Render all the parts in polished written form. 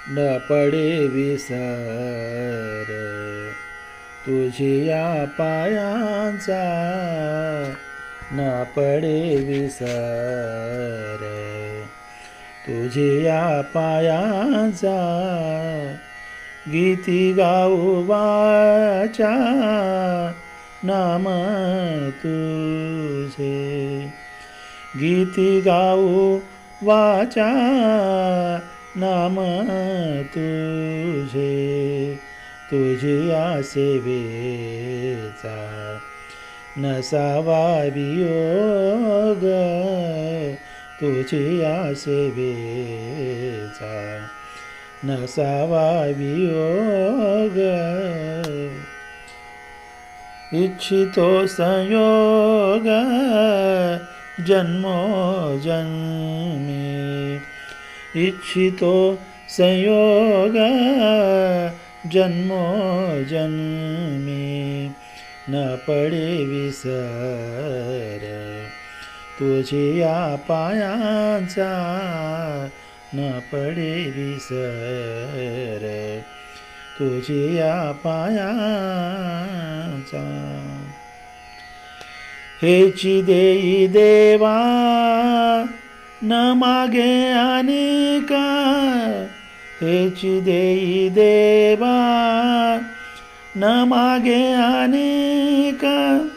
न पडे विसर तुझिया पायांचा, न पडे विसर तुझिया पायांचा. गीती गाऊ वाचा नाम तुझे, गीती गाऊ वाचा नाम तुझे. तुझिया सेवेचा नसावा वियोग, तुझिया सेवेचा नसावा वियोग. इच्छितो संयोग जन्मो जन्मी, इच्छितो संयोग जन्मो जन्मी. न पडे विसर तुझिया पायांचा, न पडे विसर तुझिया पायांचा. हेची देई देवा न मागे अनेका, हेची देई देवा न मागे अनेका.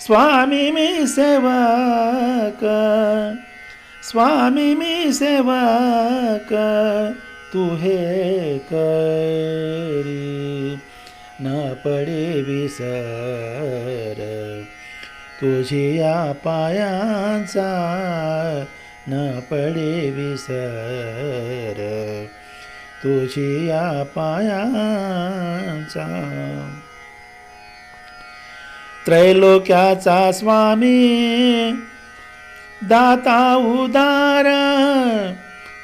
स्वामी मी सेवक, स्वामी मी सेवक तू हे करी. न पडे विसर तुझिया पायांचा, न पडे विसर तुझिया पायांचा. त्रैलोक्याचा स्वामी दाता उदार,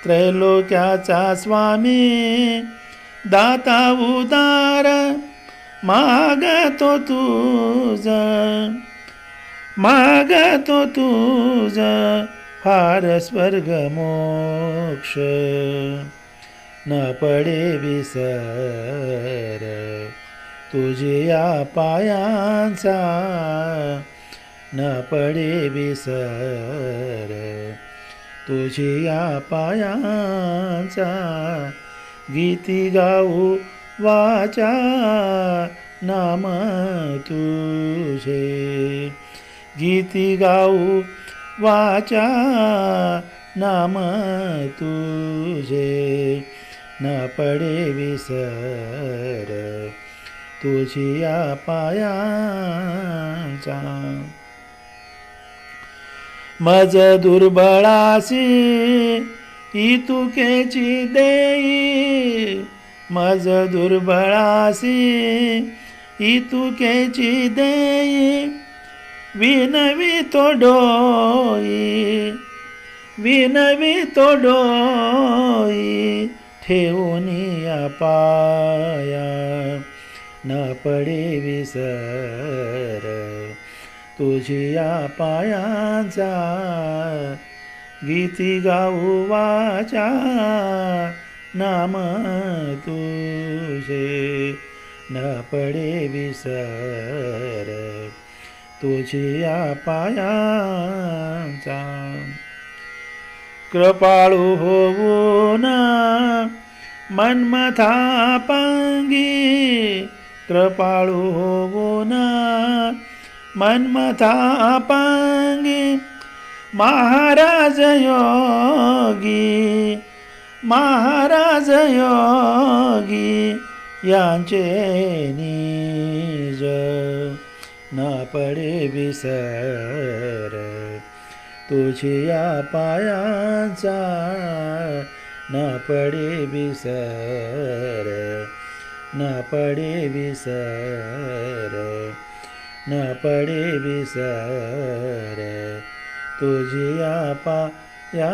त्रैलोक्याचा स्वामी दाता उदार. मागतो तुझ, मागतो तुझ फार स्वर्ग मोक्ष. न पडे विसर तुझिया पायांचा, न पडे विसर तुझिया पायांचा. गीती गाऊ वाचा नाम तुझे, गीती गाऊ वाचा नाम तुझे. न पडे विसर तुझिया पायांचा. मज दुर्बळासी इतुकेची देई, मज दुर्बळासी इतुकेची देई. विनवितो डोई, विनवितो डोई ठेवूनिया पाया. न पडे विसर तुझिया पायांचा, गीती गाऊ वाचा नाम तुझे. न पडे विसर तुझिया पायांचा. कृपाळू होऊन मन्मथा पांगी, कृपाळू होऊन मन्मथा पांगी. महाराज योगी, महाराज योगी यांचे निज. न पडे विसर तुझिया पायांचा, न पडे विसर, न पडे विसर, न पडे विसर तुझिया पायांचा.